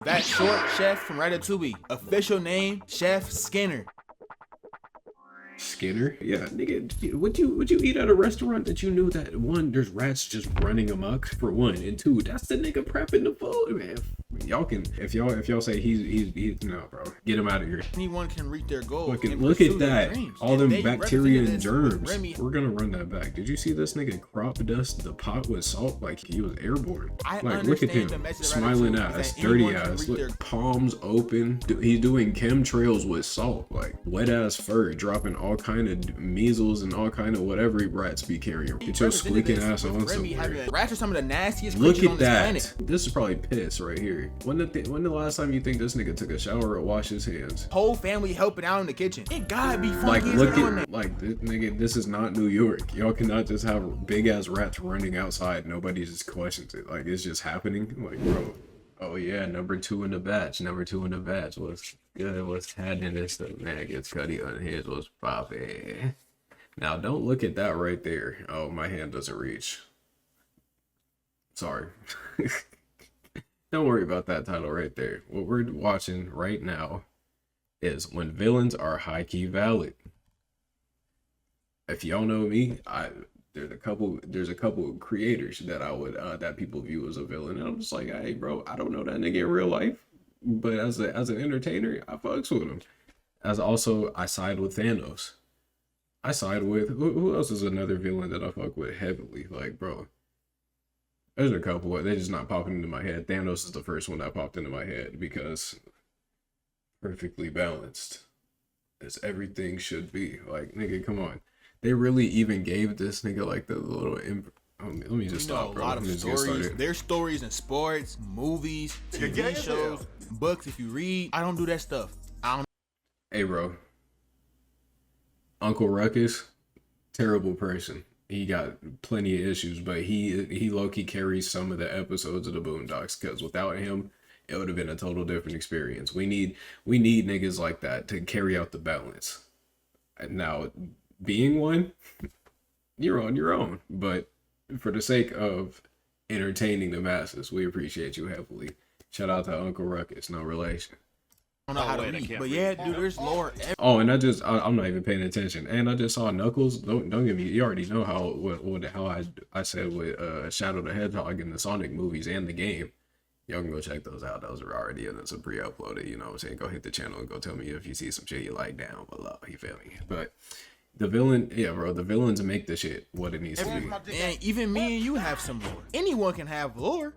That short chef from Ratatouille. Official name, Chef Skinner. Skinner? Yeah, nigga, would you eat at a restaurant that you knew that one, there's rats just running amok for one, and two, that's the nigga prepping the food, man. Y'all can, if y'all say he's no, bro, get him out of here. Anyone can reach their goals. Look at that, all them bacteria and germs. We're gonna run that back. Did you see this nigga crop dust the pot with salt like he was airborne? Like, look at him, smiling ass, dirty ass, look, palms open. He's doing chemtrails with salt, like wet ass fur, dropping all kind of measles and all kind of whatever rats be carrying. Get your squeaking ass on somewhere. Rats are some of the nastiest Look creatures at on this that. planet. This is probably piss right here. When the last time you think this nigga took a shower or washed his hands? Whole family helping out in the kitchen. It gotta be funky. Like, look at, like, nigga, this is not New York. Y'all cannot just have big ass rats running outside. Nobody just questions it. Like, it's just happening. Like, bro. Oh yeah, number two in the batch. What's good? What's happening? This stuff, man. GitzCuddy UNHINGED. What's poppin'? Now, don't look at that right there. Oh, my hand doesn't reach. Sorry. Don't worry about that title right there. What we're watching right now is when villains are high-key valid. If y'all know me, there's a couple creators that I would that people view as a villain, and I'm just like, hey, bro, I don't know that nigga in real life, but as an entertainer, I fucks with him. As also, I side with Thanos. I side with who else is another villain that I fuck with heavily? Like, bro, there's a couple. They're just not popping into my head. Thanos is the first one that popped into my head because perfectly balanced, as everything should be. Like, nigga, come on. They really even gave this nigga like the little. Let me just stop, bro. A lot of stories. There's stories in sports, movies, TV shows, books. If you read, I don't do that stuff. I don't. Hey, bro. Uncle Ruckus, terrible person. He got plenty of issues, but he low-key carries some of the episodes of the Boondocks, because without him, it would have been a total different experience. We need niggas like that to carry out the balance. Now, being one, you're on your own, but for the sake of entertaining the masses, we appreciate you heavily. Shout out to Uncle Ruckus, no relation. I don't know how to read, but yeah, dude, there's lore. Oh, and I'm not even paying attention. And I just saw Knuckles. Don't get me. You already know how I said with Shadow the Hedgehog in the Sonic movies and the game. Y'all can go check those out. Those are already in some pre-uploaded. You know what I'm saying? Go hit the channel and go tell me if you see some shit you like down below. You feel me? But the villain, yeah, bro. The villains make the shit what it needs to be. And even me and you have some lore. Anyone can have lore.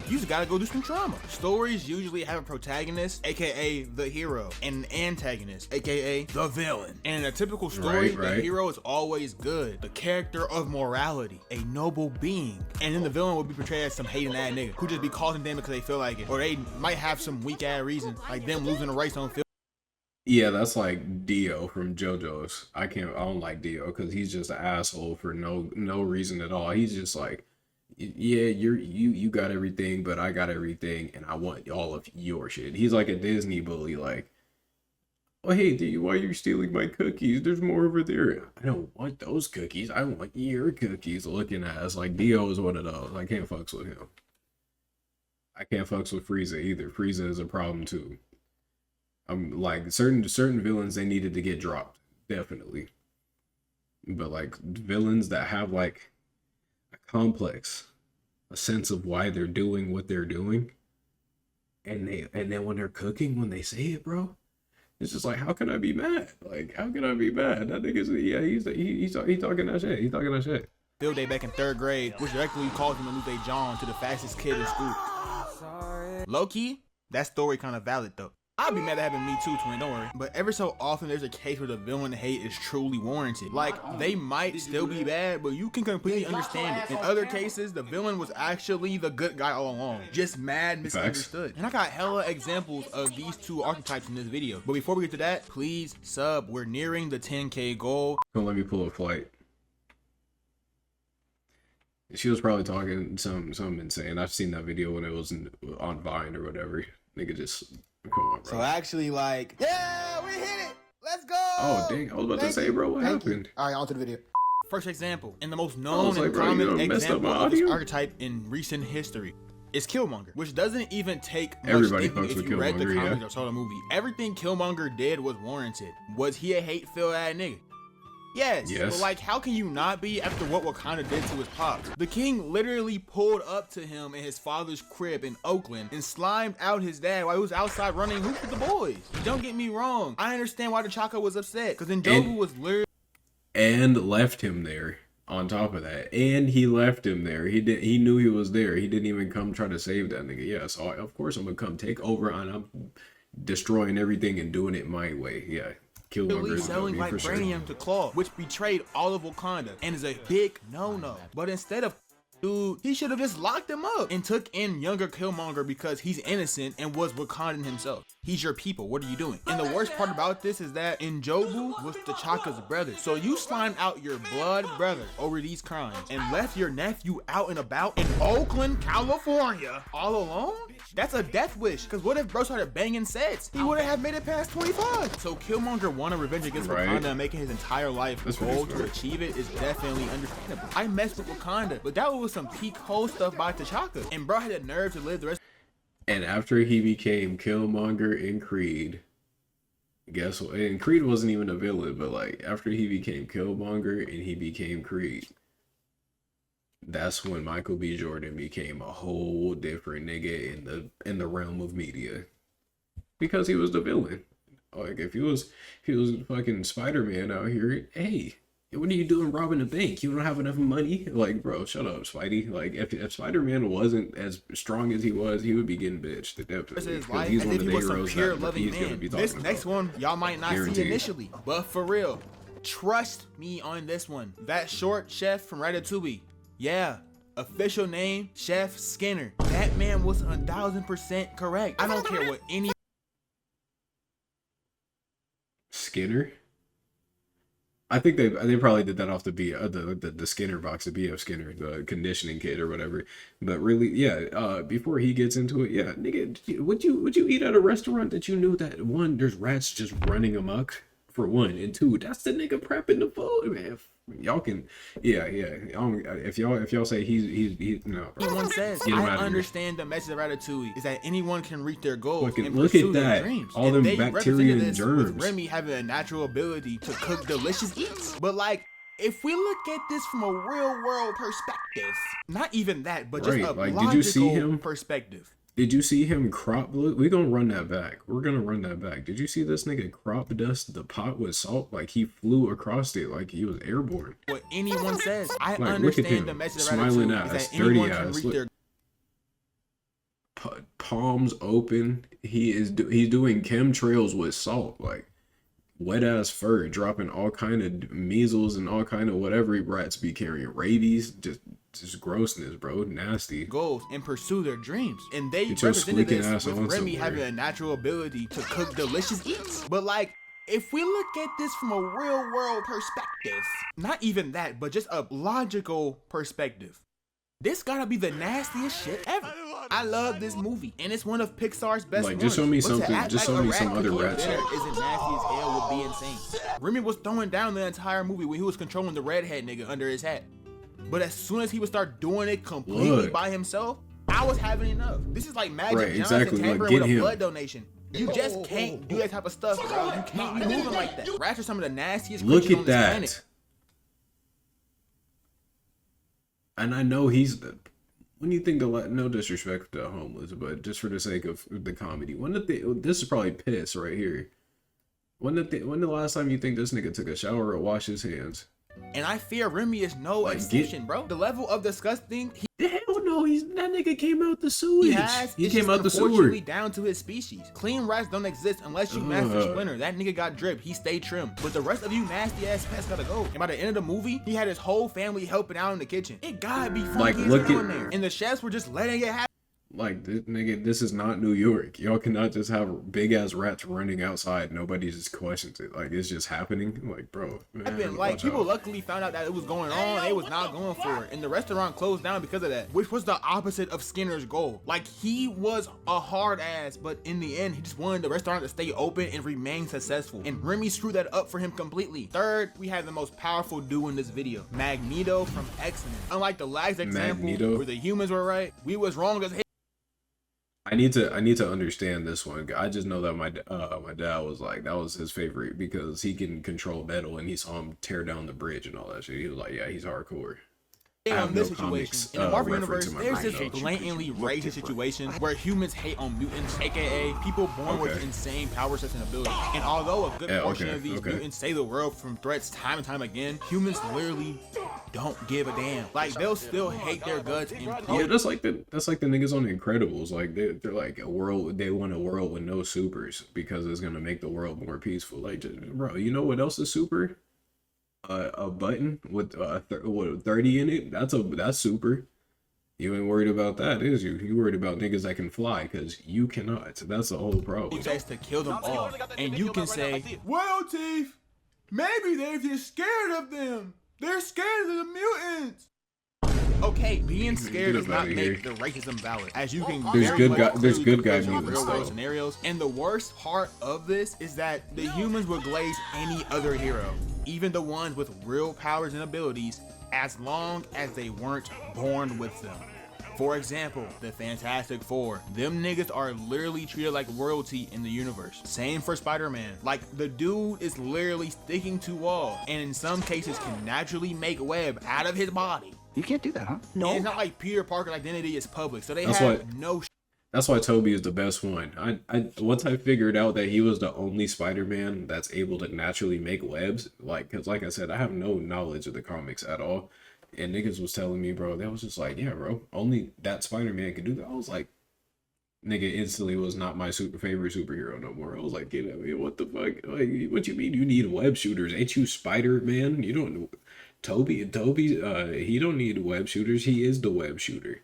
You just gotta go do some trauma. Stories usually have a protagonist, aka the hero, and an antagonist, aka the villain. And in a typical story, the hero is always good, the character of morality, a noble being. And then the villain will be portrayed as some hating ass nigga who just be causing them because they feel like it, or they might have some weak ass reason, like them losing the race on film. Yeah, that's like Dio from JoJo's. I don't like Dio because he's just an asshole for no reason at all. He's just like, yeah, you got everything, but I got everything, and I want all of your shit. He's like a Disney bully, like, oh hey, dude, why are you stealing my cookies? There's more over there. I don't want those cookies. I want your cookies. Looking at us like Dio is one of those. I can't fucks with him. I can't fucks with Frieza either. Frieza is a problem too. I'm like certain villains, they needed to get dropped, definitely. But like villains that have like a complex, a sense of why they're doing what they're doing, and then when they're cooking, when they say it, bro, it's just like, how can I be mad? Like, how can I be mad? That nigga's, yeah, he's talking that shit. He's talking that shit. Field day back in 3rd grade, which directly caused him to lose a John to the fastest kid in school. Low key, that story kind of valid though. I'd be mad at having me too, twin, don't worry. But every so often, there's a case where the villain hate is truly warranted. Like, they might still be bad, but you can completely understand it. In other cases, the villain was actually the good guy all along. Just mad misunderstood. And I got hella examples of these two archetypes in this video. But before we get to that, please sub. We're nearing the 10K goal. Don't let me pull a flight. She was probably talking something insane. I've seen that video when it was on Vine or whatever. Nigga just... Come on, bro. So actually, like, yeah, we hit it. Let's go. Oh, dang. I was about to say, bro, what happened? All right, on to the video. First example, and the most known and common example of this archetype in recent history. is Killmonger, which doesn't even take much Everybody thinking fucks if with you read the Killmonger, comics yeah. or saw the movie. Everything Killmonger did was warranted. Was he a hate-filled ass nigga? Yes, but like, how can you not be after what Wakanda did to his pops? The king literally pulled up to him in his father's crib in Oakland and slimed out his dad while he was outside running hoops with the boys. Don't get me wrong, I understand why T'Chaka was upset, because Njoku was literally and left him there. On top of that, and he left him there. He knew he was there. He didn't even come try to save that nigga. Yeah, so of course I'm gonna come take over, and I'm destroying everything and doing it my way. Yeah. Killmonger is selling vibranium to Claw, which betrayed all of Wakanda and is a big no-no. But instead of, dude, he should have just locked him up and took in younger Killmonger because he's innocent and was Wakandan himself. He's your people. What are you doing? And the worst part about this is that Njoku was T'Chaka's brother. So you slimed out your blood brother over these crimes and left your nephew out and about in Oakland, California, all alone? That's a death wish. Because what if bro started banging sets? He wouldn't have made it past 25. So Killmonger wanted revenge against Wakanda and making his entire life goal to achieve it is definitely understandable. I messed with Wakanda, but that was some peak hole stuff by T'Chaka. And bro had the nerve to live the rest. And after he became Killmonger in Creed, guess what? And Creed wasn't even a villain, but like after he became Killmonger and he became Creed, that's when Michael B. Jordan became a whole different nigga in the realm of media, because he was the villain. Like if he was fucking Spider-Man out here, hey, what are you doing robbing a bank? You don't have enough money? Like, bro, shut up, Spidey. Like, if Spider-Man wasn't as strong as he was, he would be getting bitched to death. Because he's one of the heroes that he's going to be talking This next one, y'all might not see initially, but for real, trust me on this one. That short chef from Ratatouille, yeah, official name, Chef Skinner. That man was 1000% correct. I don't care what any... Skinner? I think they probably did that off the Skinner box, the BF Skinner, the conditioning kit or whatever. But really, yeah. Before he gets into it, yeah, nigga, would you eat at a restaurant that you knew that one, there's rats just running amok, for one, and two, that's the nigga prepping the food, man. Y'all can, yeah. If y'all say he's no. Bro. Anyone says I understand the message of Ratatouille is that anyone can reach their goals and look pursue at their that. dreams. All and them bacteria and germs. With Remy having a natural ability to cook delicious eats. But like, if we look at this from a real world perspective, not even that, but just a like, logical did you see him? Perspective. Did you see him crop? We're gonna run that back. We're gonna run that back. Did you see this nigga crop dust the pot with salt? Like he flew across it like he was airborne. What anyone says, I like, understand the message of smiling Ratatouille ass, is that anyone can ass, reach their palms open. He's doing chemtrails with salt, like wet ass fur, dropping all kind of measles and all kind of whatever rats be carrying, rabies, just grossness, bro, nasty. Goals and pursue their dreams, and they represented this with Remy having a natural ability to cook delicious eats. But like, if we look at this from a real world perspective, not even that, but just a logical perspective, this gotta be the nastiest shit ever. I love this movie, and it's one of Pixar's best ones. Just show me something. Just show me some other rat shit. Isn't nasty as hell would be insane. Remy was throwing down the entire movie when he was controlling the redhead nigga under his hat. But as soon as he would start doing it completely by himself, I was having enough. This is like Magic Johnson tampering with a blood donation. You just can't do that type of stuff, bro. You can't be moving like that. Rats are some of the nastiest creatures on this planet. And I know he's the... When you think no disrespect to homeless, but just for the sake of the comedy, this is probably piss right here. When the last time you think this nigga took a shower or washed his hands? And I fear Remy is no exception, bro. The level of disgusting. Hell no, that nigga came out the sewage. He came out the sewer. Down to his species. Clean rats don't exist unless you master Splinter. That nigga got drip. He stayed trim. But the rest of you nasty ass pests gotta go. And by the end of the movie, he had his whole family helping out in the kitchen. It gotta be funky in there. And the chefs were just letting it happen. Like, nigga, this is not New York. Y'all cannot just have big ass rats running outside. Nobody just questions it. Like, it's just happening. Like, bro. Man, like, people luckily found out that it was going on. They was not going for it. And the restaurant closed down because of that. Which was the opposite of Skinner's goal. Like, he was a hard ass, but in the end, he just wanted the restaurant to stay open and remain successful. And Remy screwed that up for him completely. Third, we had the most powerful duo in this video. Magneto from X-Men. Unlike the last example where the humans were right, we was wrong as hell. I need to understand this one. I just know that my dad was like that was his favorite because he can control metal and he saw him tear down the bridge and all that shit. He was like, yeah, he's hardcore. I have On no this situation, comics in the Marvel reference universe, in my there's mind. this Though. blatantly racist situation where humans hate on mutants, aka people born with insane power sets and abilities. And although a good portion of these mutants save the world from threats time and time again, humans literally don't give a damn. Like they'll still hate their guts and yeah, that's like the niggas on the Incredibles. Like they're like a world. They want a world with no supers because it's gonna make the world more peaceful. Like, bro, you know what else is super? A button with 30 in it. That's super. You ain't worried about that, is you? You worried about niggas that can fly because you cannot. That's the whole problem. to kill them all. And you can say, well, Teeth, maybe they're just scared of them. They're scared of the mutants. Okay, being scared does not make the racism valid. As you can there's good guy mutants real world though. scenarios. And the worst part of this is that the humans will glaze any other hero, even the ones with real powers and abilities, as long as they weren't born with them. For example, the Fantastic Four. Them niggas are literally treated like royalty in the universe. Same for Spider-Man. Like, the dude is literally sticking to walls, and in some cases can naturally make web out of his body. You can't do that, huh? No. And it's not like Peter Parker's identity is public, so That's why Toby is the best one. Once I figured out that he was the only Spider-Man that's able to naturally make webs, like, cause like I said, I have no knowledge of the comics at all. And niggas was telling me, bro, that was just like, yeah, bro, only that Spider-Man could do that. I was like, nigga instantly was not my favorite superhero no more. I was like, get at me, what the fuck? Like, what you mean you need web shooters? Ain't you Spider-Man? You don't, Toby, he don't need web shooters. He is the web shooter.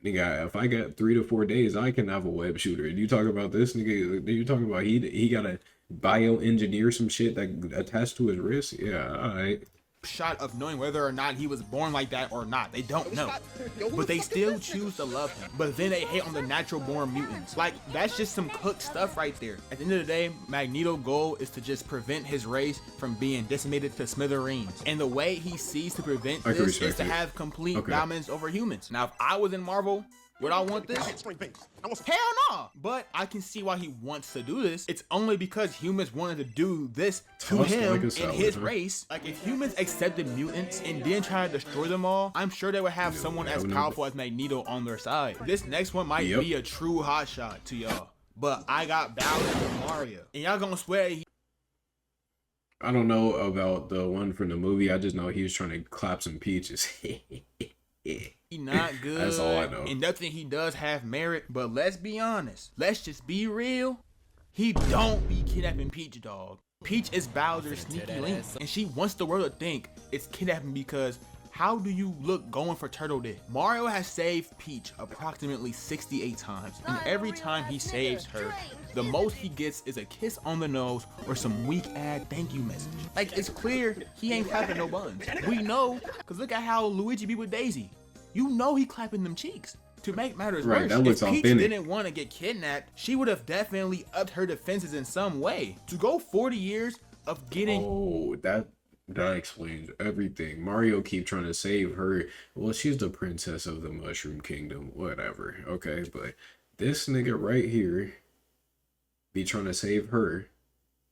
Nigga, if I got 3 to 4 days, I can have a web shooter. You talk about this, nigga, you talking about he gotta bioengineer some shit that attached to his wrist? Yeah, alright. Shot of knowing whether or not he was born like that or not. They don't know, but they still choose to love him. But then they hate on the natural born mutants. Like, that's just some cooked stuff right there. At the end of the day, Magneto's goal is to just prevent his race from being decimated to smithereens, and the way he sees to prevent this is to have complete dominance over humans. Now, if I was in Marvel, would I want this? Hell no! But I can see why he wants to do this. It's only because humans wanted to do this to him and his race. Like, if humans accepted mutants and didn't try to destroy them all, I'm sure they would have someone as powerful as Magneto on their side. This next one might be a true hot shot to y'all, but I got Bowser and Mario, and y'all gonna swear I don't know about the one from the movie. I just know he was trying to clap some peaches. He not good. That's all I know. And nothing he does have merit, but let's be honest. Let's just be real. He don't be kidnapping Peach, dog. Peach is Bowser's sneaky link, and she wants the world to think it's kidnapping because how do you look going for Turtle Dick? Mario has saved Peach approximately 68 times, and every time he saves her, the most he gets is a kiss on the nose or some weak-ass thank you message. Like, it's clear he ain't clapping no buns. We know, because look at how Luigi be with Daisy. You know he clapping them cheeks. To make matters worse, that looks if Peach authentic. didn't want to get kidnapped, she would have definitely upped her defenses in some way. To go 40 years of getting... Oh, that explains everything. Mario keep trying to save her. Well, she's the princess of the Mushroom Kingdom. Whatever. Okay, but this nigga right here be trying to save her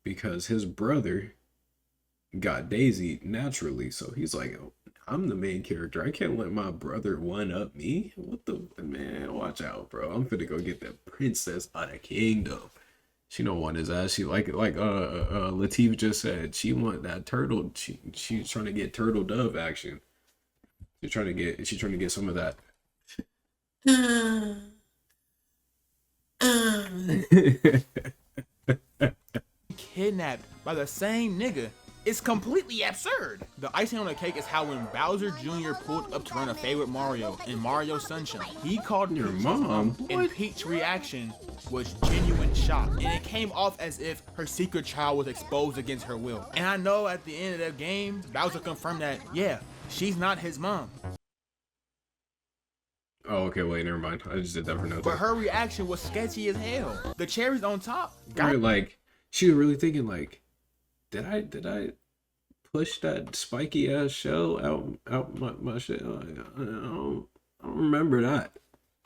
because his brother got Daisy naturally. So he's like, oh, I'm the main character. I can't let my brother one up me. What the man? Watch out, bro. I'm finna go get the princess of the kingdom. She don't want his ass. She like Latif just said. She want that turtle. She's trying to get turtle dove action. She's trying to get some of that. Kidnapped by the same nigga. It's completely absurd. The icing on the cake is how when Bowser Jr. pulled up to run a fade with Mario in Mario Sunshine, he called Your Peach's mom? and Peach's reaction was genuine shock, and it came off as if her secret child was exposed against her will. And I know at the end of the game, Bowser confirmed that, yeah, she's not his mom. Oh, okay, wait, never mind. I just did that for nothing. But her reaction was sketchy as hell. The cherries on top. Right, like she was really thinking like, did I push that spiky ass shell out my shell? I don't remember that.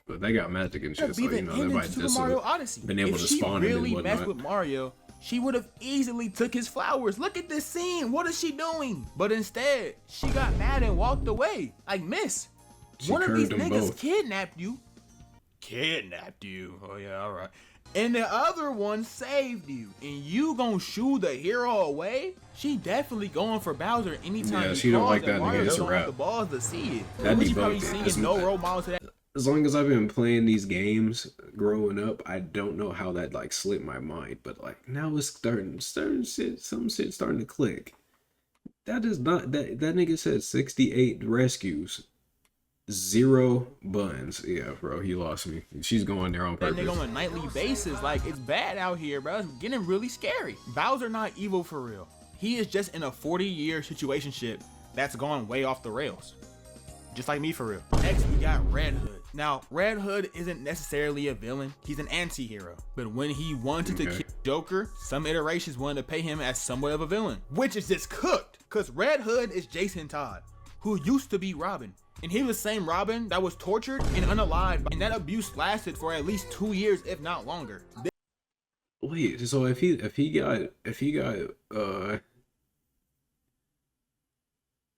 But they got magic and shit, so Be the you know they ending might to Super just Mario Odyssey. been able if to she spawn him really and messed whatnot. with Mario, she would have easily took his flowers. Look at this scene. What is she doing? But instead, she got mad and walked away. Like, miss, She one of these curved them niggas both. kidnapped you. Kidnapped you? Oh yeah, all right. And the other one saved you, and you gonna shoo the hero away? She definitely going for Bowser anytime Yeah, he she don't calls, like and that Mario nigga. It's a don't have wrap. the balls to see it. That Which you probably debunked it. seen It's no not- role model to that. As long as I've been playing these games growing up, I don't know how that like slipped my mind, but like now it's starting shit, some shit starting to click. That is not that nigga said 68 rescues, 0 buns. Yeah, bro, he lost me. She's going there on That purpose. nigga on a nightly basis. Like, it's bad out here, bro. It's getting really scary. Bowser not evil for real. He is just in a 40-year situationship that's gone way off the rails. Just like me for real. Next, we got Red Hood. Now, Red Hood isn't necessarily a villain. He's an anti-hero. But when he wanted to kill Joker, some iterations wanted to pay him as somewhat of a villain. Which is just cooked. Because Red Hood is Jason Todd, who used to be Robin. And he was the same Robin that was tortured and unalived. And that abuse lasted for at least 2 years, if not longer. Wait, so if he got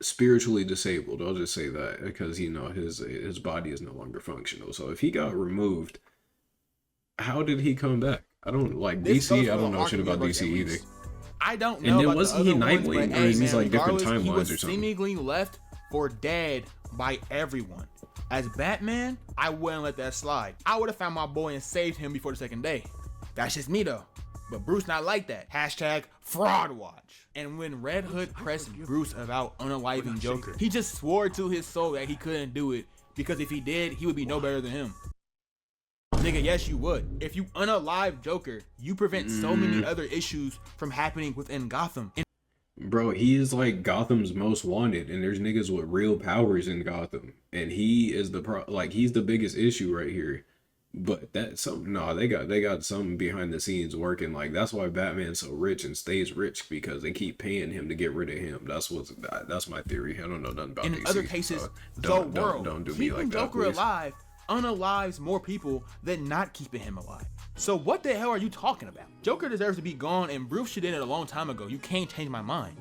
spiritually disabled, I'll just say that, because you know his body is no longer functional. So if he got removed, how did he come back? I don't like DC. I don't know shit about DC either. I don't And know then about wasn't the he other ones, Nightwing, but or hey, is these man, like different regardless, he timelines was or something? seemingly left for dead by everyone. As Batman, I wouldn't let that slide. I would have found my boy and saved him before the second day. That's just me though. But Bruce not like that. Hashtag fraud watch. And when Red Hood pressed Bruce about unaliving Joker, he just swore to his soul that he couldn't do it, because if he did, he would be no better than him. Nigga, yes you would. If you unalive Joker, you prevent so many other issues from happening within Gotham. Bro, he is like Gotham's most wanted, and there's niggas with real powers in Gotham, and he is he's the biggest issue right here. But that's something. No, they got something behind the scenes working. Like, that's why Batman's so rich and stays rich, because they keep paying him to get rid of him. That's my theory. I don't know nothing about In DC, other cases, so don't do me like that, Joker please. alive unalives more people than not keeping him alive. So what the hell are you talking about? Joker deserves to be gone, and Bruce should have did it a long time ago. You can't change my mind.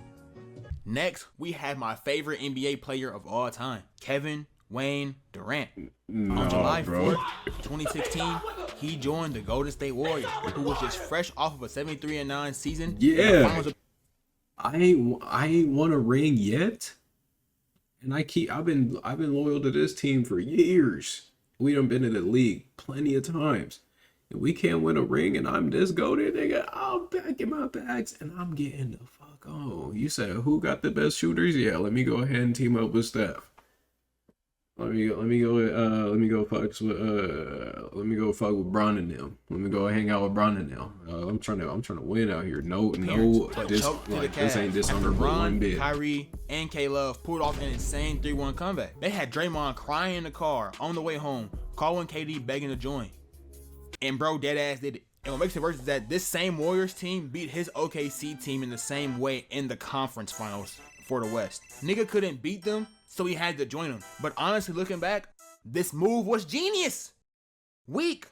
Next, we have my favorite NBA player of all time, Kevin Wayne Durant. On July 4th, 2016, he joined the Golden State Warriors, who was just fresh off of a 73-9 season. Yeah, I ain't won a ring yet, and I've been loyal to this team for years. We done been in the league plenty of times, and we can't win a ring, and I'm this goated nigga. I'm back in my bags, and I'm getting the fuck on. You said who got the best shooters? Yeah, let me go ahead and team up with Steph. Let me go fuck with Bron and them. Let me go hang out with Bron and them. I'm trying to win out here. This ain't dishonorable one bit. Kyrie and K-Love pulled off an insane 3-1 comeback. They had Draymond crying in the car on the way home, calling KD begging to join. And bro dead ass did it. And what makes it worse is that this same Warriors team beat his OKC team in the same way in the conference finals for the West. Nigga couldn't beat them, so he had to join them. But honestly, looking back, this move was genius. Weak,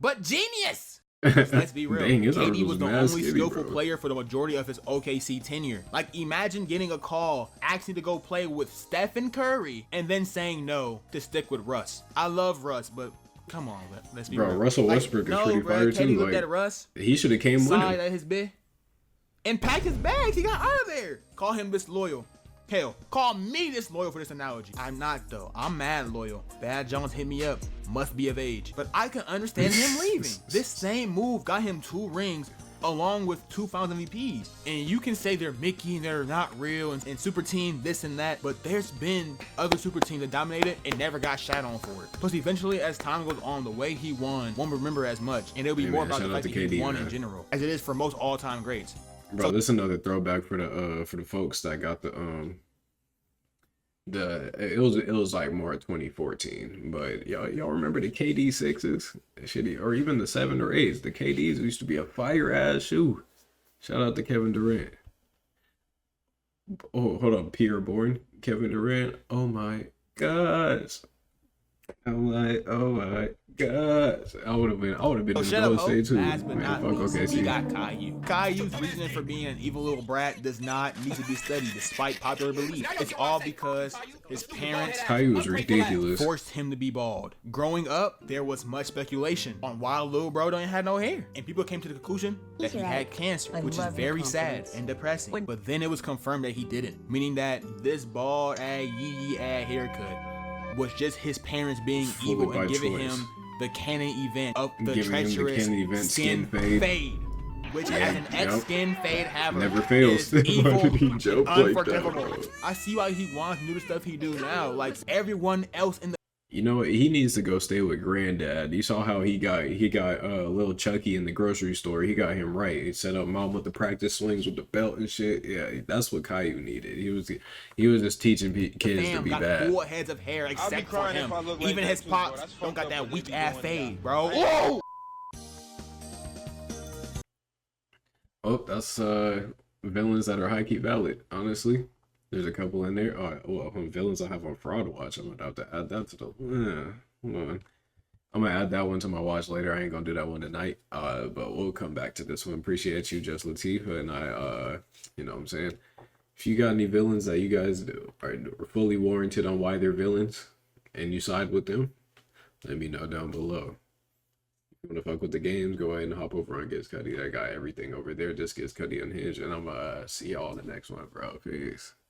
but genius. Let's be real. Dang, his arms KD was the mad only skinny, skillful bro. player for the majority of his OKC tenure. Like, imagine getting a call asking to go play with Stephen Curry and then saying no to stick with Russ. I love Russ, but come on, let's be real. Bro, Russell Westbrook is pretty fire too. KD looked Like, at Russ, he should have came with sighed him. at his bed, and packed his bags. He got out of there. Call him disloyal. Hell, call me disloyal for this analogy. I'm not though. I'm mad loyal. Bad Jones hit me up. Must be of age. But I can understand him leaving. This same move got him 2 rings along with 2 Finals MVPs. And you can say they're Mickey and they're not real and super team this and that, but there's been other super teams that dominated and never got shot on for it. Plus, eventually, as time goes on, the way he won won't remember as much, and it'll be more about the fact that he won in general, as it is for most all-time greats. Bro, this is another throwback for the folks that got it was like more 2014, but y'all remember the KD 6s, shitty, or even the 7 or 8s. The KDs used to be a fire ass shoe. Shout out to Kevin Durant. Oh, hold on, Pierre Bourne, Kevin Durant. Oh my gosh, I'm like, oh my gosh. I would have been in Oh, the shut up, Golden ho. State too. Last but Man, not fuck least, we OKC. got Caillou. Caillou's reasoning for being an evil little brat does not need to be studied, despite popular belief. It's all because his parents Caillou was ridiculous. forced him to be bald. Growing up, there was much speculation on why little bro don't have no hair, and people came to the conclusion that he had cancer, which is very sad and depressing. But then it was confirmed that he didn't, meaning that this bald ass yee ass haircut was just his parents being Fully evil by and giving choice. him the canon event of the Giving him the treacherous canon event skin skin fade. which Yeah, as an yep. ex-skin fade haver Never fails. is evil Why did he and joke like that, unforgivable. bro? I see why he wants to do the stuff he do now. Like everyone else in the You know what? He needs to go stay with granddad. You saw how he got little Chucky in the grocery store. He got him right. He set up mom with the practice swings with the belt and shit. Yeah, that's what Caillou needed. He was just teaching kids to fam be got bad. 4 heads of hair except for crying him. if I look like Even that his too, bro. pops That's don't fucked got up that 'cause weak they be ass doing fade, that. bro. Whoa! Oh, that's villains that are high key valid. Honestly, there's a couple in there. Oh, well, villains I have on Fraud Watch. I'm gonna have to add that to the. Hold on. I'm gonna add that one to my watch later. I ain't gonna do that one tonight. But we'll come back to this one. Appreciate you, Just Latifah, and I. You know what I'm saying. If you got any villains that you guys are fully warranted on why they're villains, and you side with them, let me know down below. If you want to fuck with the games, go ahead and hop over on GitzCuddy. I got everything over there. Just GitzCuddy Unhinged, and I'm see y'all in the next one, bro. Peace.